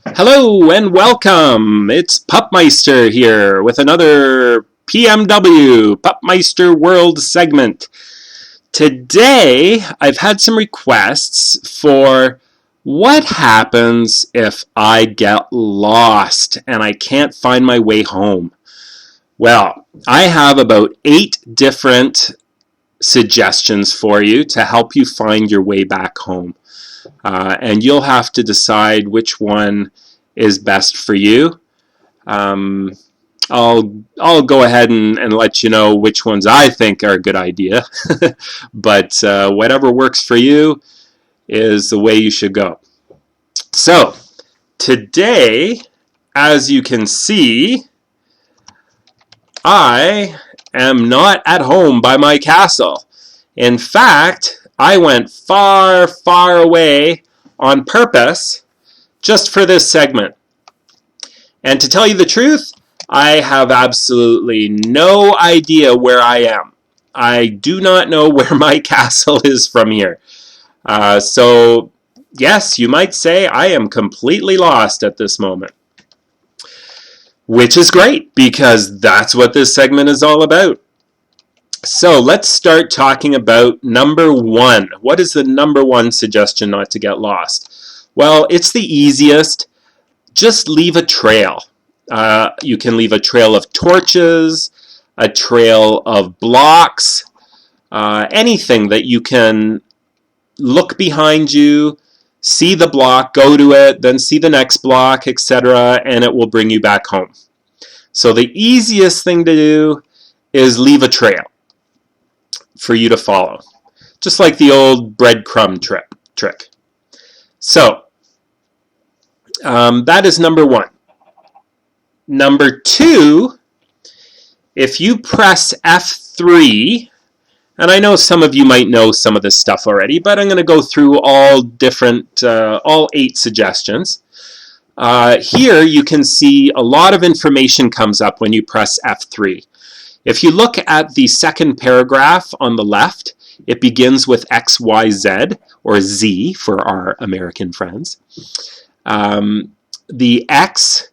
Hello and welcome! It's Pupmeister here with another PMW, Pupmeister World segment. Today, I've had some requests for what happens if I get lost and I can't find my way home. Well, I have about 8 different suggestions for you to help you find your way back home. And you'll have to decide which one is best for you. I'll go ahead and let you know which ones I think are a good idea. But whatever works for you is the way you should go. So, today, as you can see, I am not at home by my castle. In fact, I went far, far away on purpose just for this segment. And to tell you the truth, I have absolutely no idea where I am. I do not know where my castle is from here. So, yes, you might say I am completely lost at this moment. Which is great, because that's what this segment is all about. So let's start talking about number 1. What is the number 1 suggestion not to get lost? Well, it's the easiest. Just leave a trail. You can leave a trail of torches, a trail of blocks, anything that you can look behind you, see the block, go to it, then see the next block, etc., and it will bring you back home. So the easiest thing to do is leave a trail for you to follow, just like the old breadcrumb trick. So, that is number 1. Number 2, if you press F3, and I know some of you might know some of this stuff already, but I'm going to go through all 8 suggestions. Here you can see a lot of information comes up when you press F3. If you look at the second paragraph on the left, it begins with X, Y, Z, or Z for our American friends. The X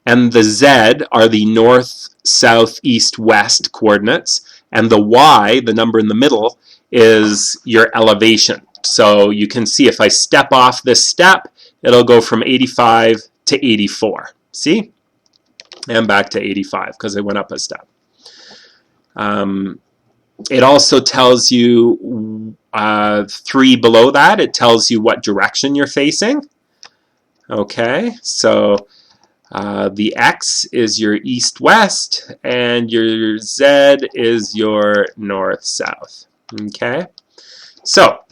and the Z are the north, south, east, west coordinates, and the Y, the number in the middle, is your elevation. So you can see if I step off this step, it'll go from 85 to 84. See? And back to 85 because I went up a step. It also tells you 3 below that. It tells you what direction you're facing. Okay, so the X is your east-west, and your Z is your north-south. Okay, so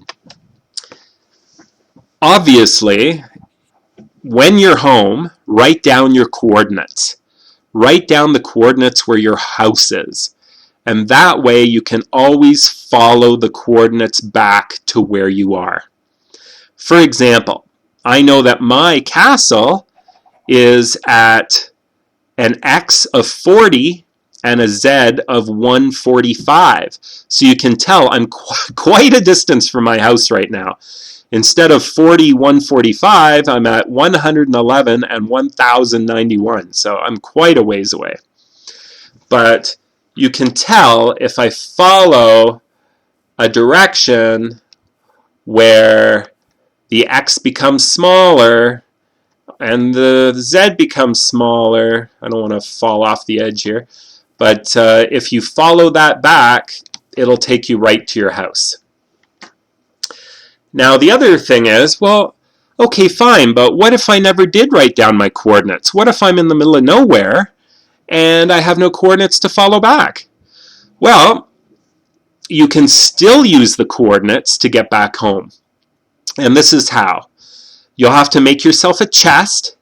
obviously, when you're home, write down your coordinates. Write down the coordinates where your house is. And that way you can always follow the coordinates back to where you are. For example, I know that my castle is at an X of 40 and a Z of 145. So you can tell I'm quite a distance from my house right now. Instead of 40, 145, I'm at 111 and 1091. So I'm quite a ways away. But you can tell if I follow a direction where the X becomes smaller and the Z becomes smaller. I don't want to fall off the edge here. But if you follow that back, it'll take you right to your house. Now the other thing is, well, okay, fine, but what if I never did write down my coordinates? What if I'm in the middle of nowhere and I have no coordinates to follow back? Well, you can still use the coordinates to get back home. And this is how. You'll have to make yourself a chest,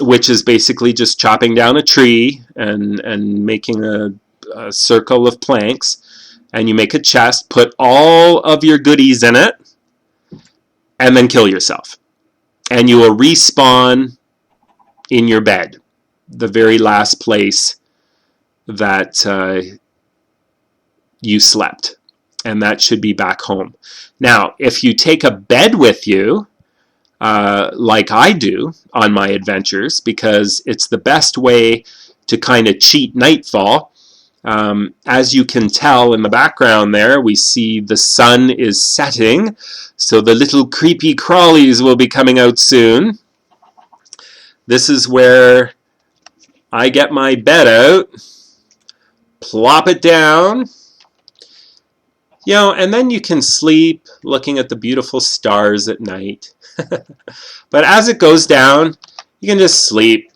which is basically just chopping down a tree and making a circle of planks. And you make a chest, put all of your goodies in it, and then kill yourself. And you will respawn in your bed, the very last place that you slept. And that should be back home. Now, if you take a bed with you, like I do on my adventures, because it's the best way to kind of cheat nightfall. As you can tell in the background there, we see the sun is setting, so the little creepy crawlies will be coming out soon. This is where I get my bed out, plop it down, and then you can sleep looking at the beautiful stars at night. But as it goes down, you can just sleep.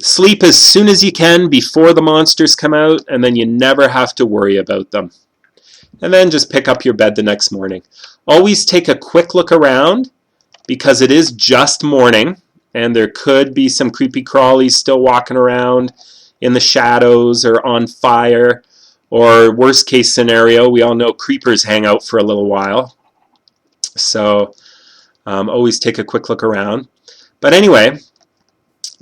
Sleep as soon as you can before the monsters come out, and then you never have to worry about them. And then just pick up your bed the next morning. Always take a quick look around, because it is just morning, and there could be some creepy crawlies still walking around in the shadows or on fire, or worst case scenario, we all know creepers hang out for a little while. So always take a quick look around. But anyway,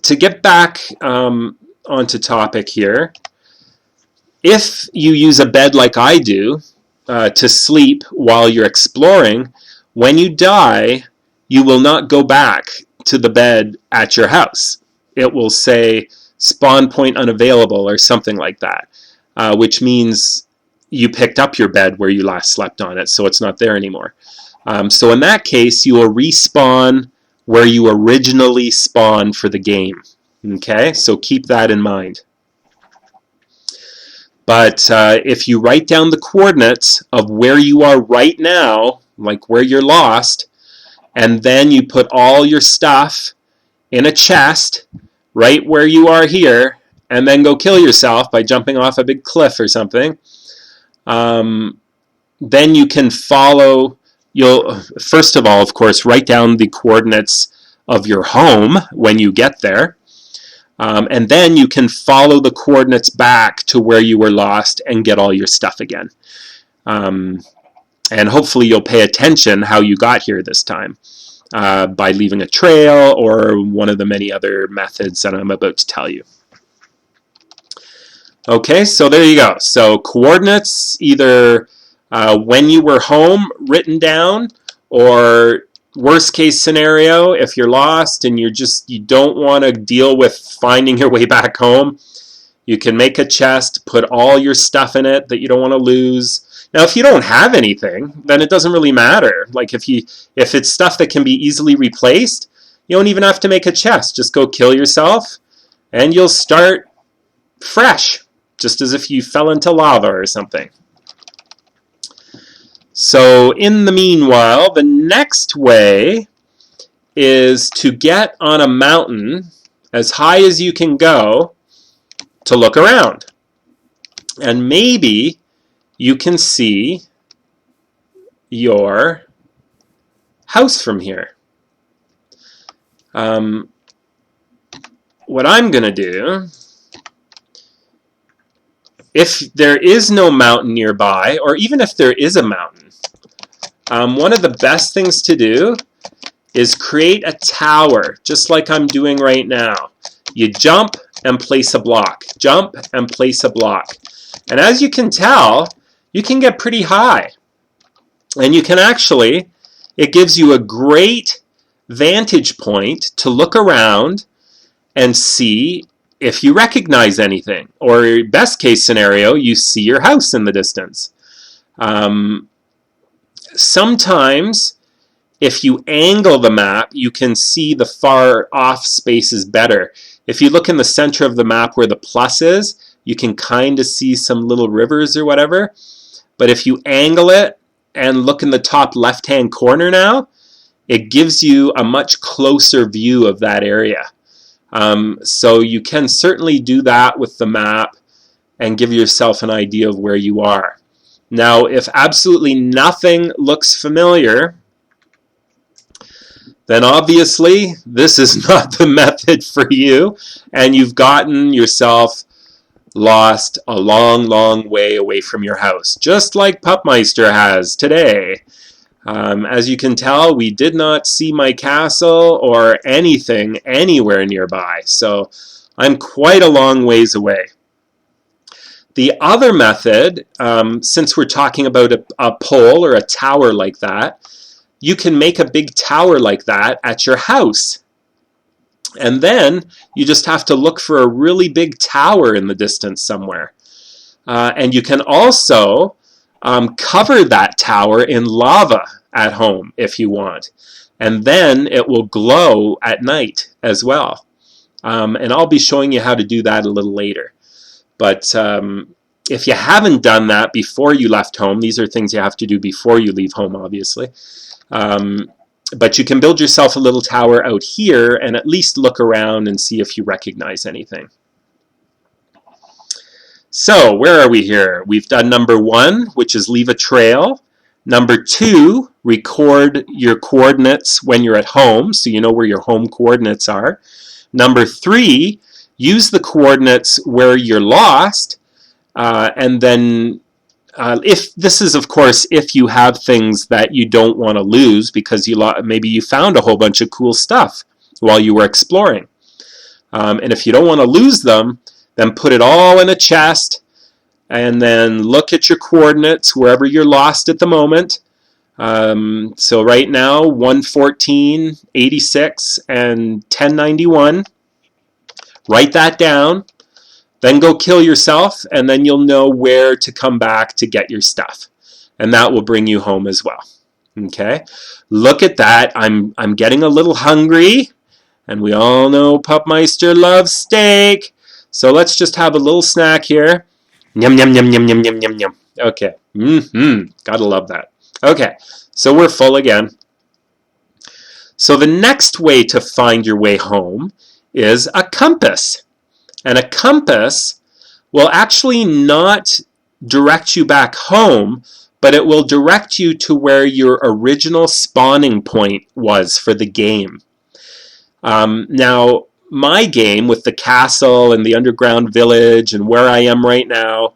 to get back onto topic here, if you use a bed like I do to sleep while you're exploring, when you die, you will not go back to the bed at your house. It will say spawn point unavailable or something like that, which means you picked up your bed where you last slept on it, so it's not there anymore. So in that case, you will respawn where you originally spawned for the game. Okay, so keep that in mind. But if you write down the coordinates of where you are right now, like where you're lost, and then you put all your stuff in a chest right where you are here, and then go kill yourself by jumping off a big cliff or something, then you can follow. You'll, first of all, of course, write down the coordinates of your home when you get there, and then you can follow the coordinates back to where you were lost and get all your stuff again. And hopefully you'll pay attention how you got here this time by leaving a trail or one of the many other methods that I'm about to tell you. Okay, so there you go. So coordinates, either when you were home written down, or worst case scenario, if you're lost and you don't want to deal with finding your way back home, you can make a chest, put all your stuff in it that you don't want to lose. Now, if you don't have anything, then it doesn't really matter. Like if it's stuff that can be easily replaced, you don't even have to make a chest. Just go kill yourself, and you'll start fresh, just as if you fell into lava or something. So in the meanwhile, the next way is to get on a mountain as high as you can go to look around. And maybe you can see your house from here. What I'm going to do, if there is no mountain nearby, or even if there is a mountain, one of the best things to do is create a tower, just like I'm doing right now. You jump and place a block. Jump and place a block. And as you can tell, you can get pretty high. And you can actually, it gives you a great vantage point to look around and see if you recognize anything. Or best case scenario, you see your house in the distance. Sometimes, if you angle the map, you can see the far off spaces better. If you look in the center of the map where the plus is, you can kind of see some little rivers or whatever. But if you angle it and look in the top left-hand corner now, it gives you a much closer view of that area. So you can certainly do that with the map and give yourself an idea of where you are. Now, if absolutely nothing looks familiar, then obviously this is not the method for you, and you've gotten yourself lost a long, long way away from your house, just like Pupmeister has today. As you can tell, we did not see my castle or anything anywhere nearby, so I'm quite a long ways away. The other method, since we're talking about a pole or a tower like that, you can make a big tower like that at your house. And then you just have to look for a really big tower in the distance somewhere. And you can also cover that tower in lava at home if you want. And then it will glow at night as well. And I'll be showing you how to do that a little later. But if you haven't done that before you left home, these are things you have to do before you leave home, obviously. But you can build yourself a little tower out here and at least look around and see if you recognize anything. So where are we here? We've done number 1, which is leave a trail. Number 2, record your coordinates when you're at home, so you know where your home coordinates are. Number 3, use the coordinates where you're lost, and then if this is, of course, if you have things that you don't want to lose because maybe you found a whole bunch of cool stuff while you were exploring. And if you don't want to lose them, then put it all in a chest and then look at your coordinates wherever you're lost at the moment. So right now, 114, 86, and 1091. Write that down. Then go kill yourself, and then you'll know where to come back to get your stuff. And that will bring you home as well. Okay? Look at that. I'm getting a little hungry, and we all know Pupmeister loves steak. So let's just have a little snack here. Yum, yum, yum, yum, yum, yum, yum, yum. Okay. Gotta love that. Okay, so we're full again. So the next way to find your way home is a compass. And a compass will actually not direct you back home, but it will direct you to where your original spawning point was for the game. Now, my game with the castle and the underground village and where I am right now,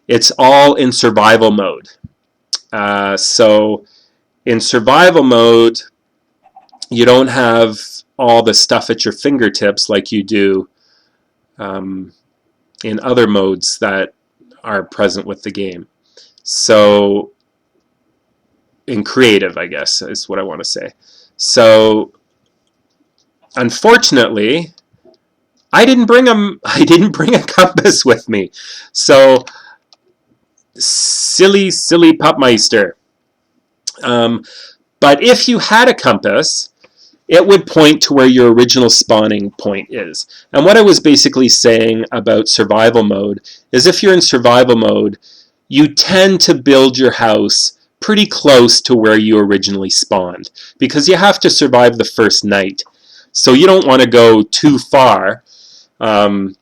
it's all in survival mode. So in survival mode, you don't have all the stuff at your fingertips like you do in other modes that are present with the game. So in creative, I guess, is what I want to say. So unfortunately, I didn't bring a compass with me. So silly Pupmeister. But if you had a compass, it would point to where your original spawning point is. And what I was basically saying about survival mode is if you're in survival mode, you tend to build your house pretty close to where you originally spawned because you have to survive the first night. So you don't want to go too far. You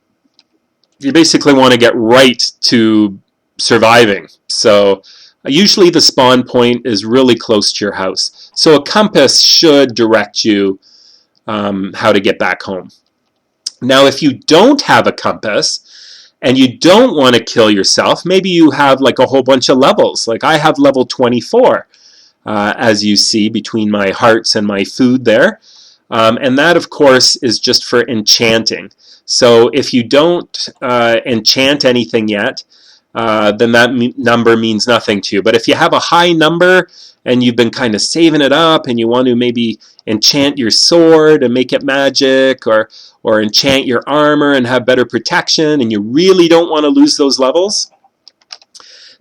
basically want to get right to surviving. So usually the spawn point is really close to your house. So a compass should direct you how to get back home. Now, if you don't have a compass and you don't want to kill yourself, maybe you have like a whole bunch of levels. Like I have level 24, as you see between my hearts and my food there. And that, of course, is just for enchanting. So if you don't enchant anything yet, then that number means nothing to you. But if you have a high number and you've been kind of saving it up and you want to maybe enchant your sword and make it magic, or enchant your armor and have better protection, and you really don't want to lose those levels,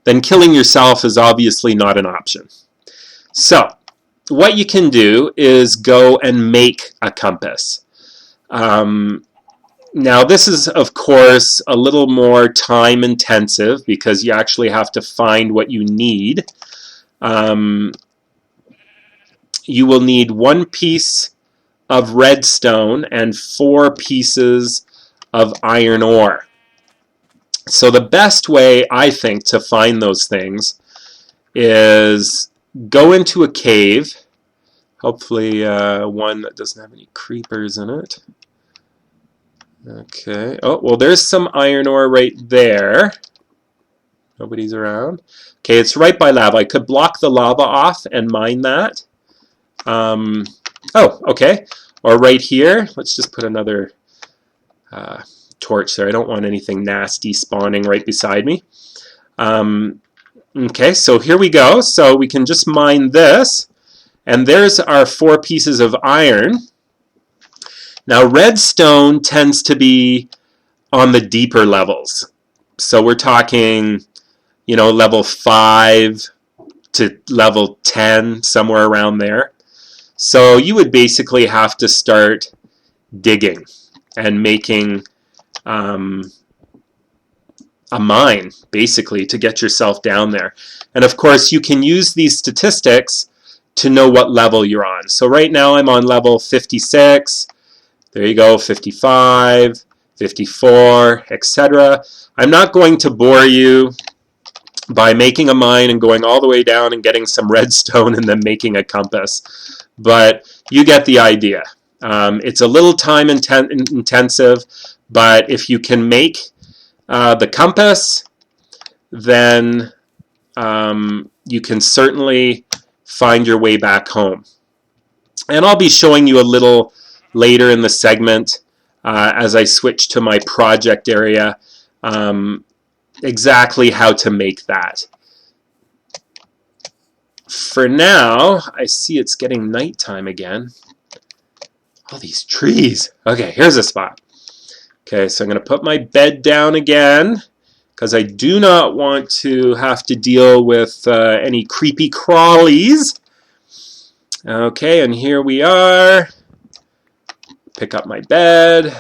then killing yourself is obviously not an option. So what you can do is go and make a compass. Now, this is, of course, a little more time intensive because you actually have to find what you need. You will need 1 piece of redstone and 4 pieces of iron ore. So the best way, I think, to find those things is go into a cave, hopefully one that doesn't have any creepers in it. Okay. Oh, well, there's some iron ore right there. Nobody's around. Okay, it's right by lava. I could block the lava off and mine that. Oh, okay. Or right here. Let's just put another torch there. I don't want anything nasty spawning right beside me. Okay, so here we go. So we can just mine this. And there's our 4 pieces of iron. Now redstone tends to be on the deeper levels. So we're talking, you know, level 5 to level 10, somewhere around there. So you would basically have to start digging and making a mine, basically, to get yourself down there. And of course, you can use these statistics to know what level you're on. So right now I'm on level 56. There you go, 55, 54, etc. I'm not going to bore you by making a mine and going all the way down and getting some redstone and then making a compass. But you get the idea. It's a little time intensive, but if you can make the compass, then you can certainly find your way back home. And I'll be showing you a little later in the segment as I switch to my project area exactly how to make that. For now, I see it's getting nighttime again. All these trees. Okay, here's a spot. Okay, so I'm going to put my bed down again because I do not want to have to deal with any creepy crawlies. Okay, and here we are. Pick up my bed.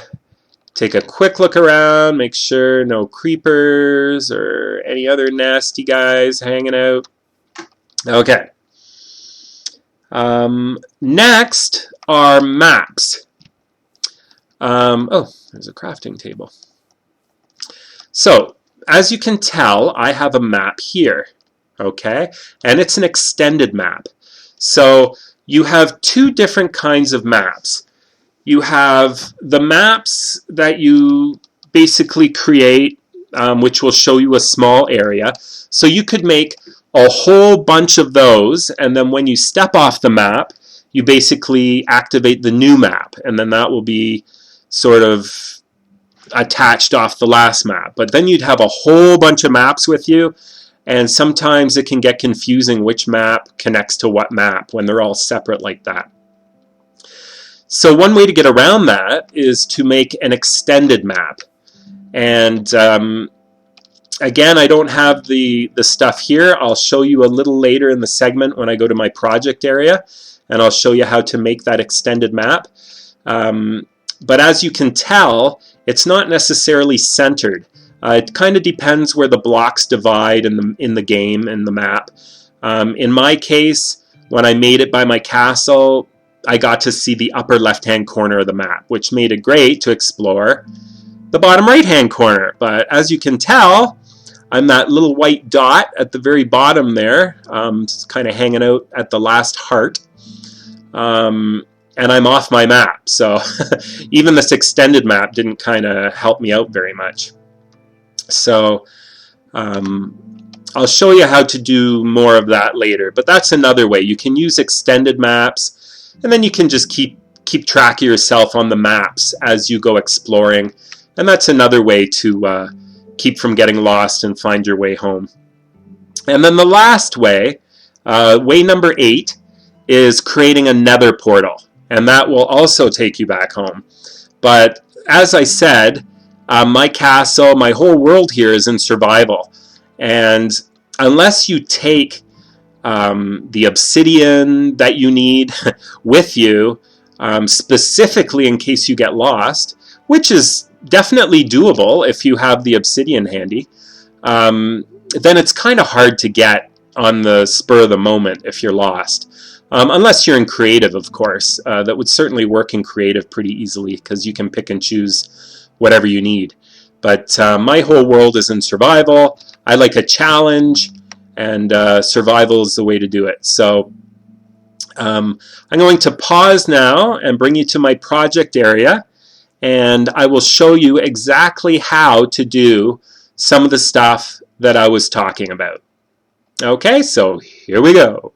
Take a quick look around, make sure no creepers or any other nasty guys hanging out. Okay. Next are maps. Oh, there's a crafting table. So, as you can tell, I have a map here, okay? And it's an extended map. So, you have 2 different kinds of maps. You have the maps that you basically create, which will show you a small area. So you could make a whole bunch of those, and then when you step off the map, you basically activate the new map, and then that will be sort of attached off the last map. But then you'd have a whole bunch of maps with you, and sometimes it can get confusing which map connects to what map when they're all separate like that. So one way to get around that is to make an extended map. And again, I don't have the stuff here. I'll show you a little later in the segment when I go to my project area, and I'll show you how to make that extended map. But as you can tell, it's not necessarily centered. It kind of depends where the blocks divide in the game, in the map. In my case, when I made it by my castle, I got to see the upper left-hand corner of the map, which made it great to explore the bottom right-hand corner. But as you can tell, I'm that little white dot at the very bottom there, just kind of hanging out at the last heart. And I'm off my map, so even this extended map didn't kind of help me out very much. So I'll show you how to do more of that later, but that's another way. You can use extended maps, and then you can just keep track of yourself on the maps as you go exploring, and that's another way to keep from getting lost and find your way home. And then the last way, way number 8, is creating a Nether portal, and that will also take you back home. But as I said, my castle, my whole world here is in survival, and unless you take the obsidian that you need with you, specifically in case you get lost, which is definitely doable if you have the obsidian handy, then it's kind of hard to get on the spur of the moment if you're lost. Unless you're in creative, of course. That would certainly work in creative pretty easily because you can pick and choose whatever you need. But my whole world is in survival. I like a challenge, and survival is the way to do it. So I'm going to pause now and bring you to my project area, and I will show you exactly how to do some of the stuff that I was talking about. Okay, so here we go.